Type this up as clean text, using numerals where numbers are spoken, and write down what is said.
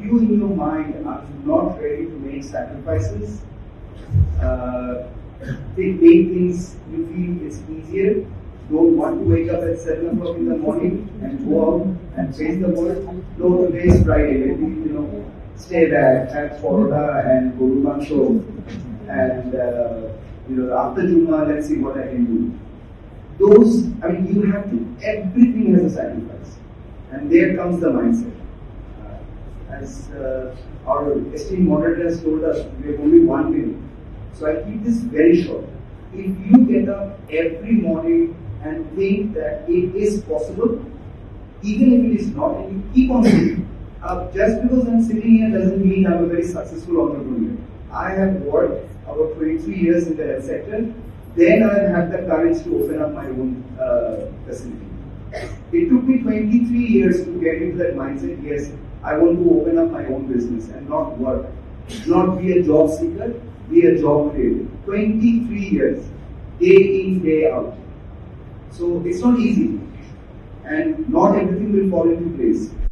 you in your mind are not ready to make sacrifices, make things you feel it's easier, don't want to wake up at 7 o'clock in the morning and go out and face the world. No, today is Friday, let me, stay back, have Florida and go to Bancho. And, after Juma, let's see what I can do. You have to, everything has a sacrifice. And there comes the mindset. As our esteemed moderator has told us, we have only 1 minute. So I keep this very short. If you get up every morning and think that it is possible, even if it is not, and you keep on sitting. Just because I'm sitting here doesn't mean I'm a very successful entrepreneur. I have worked about 23 years in the health sector. Then I had the courage to open up my own facility. It took me 23 years to get into that mindset. Yes, I want to open up my own business and not work. Not be a job seeker, be a job creator. 23 years, day in, day out. So it's not easy. And not everything will fall into place.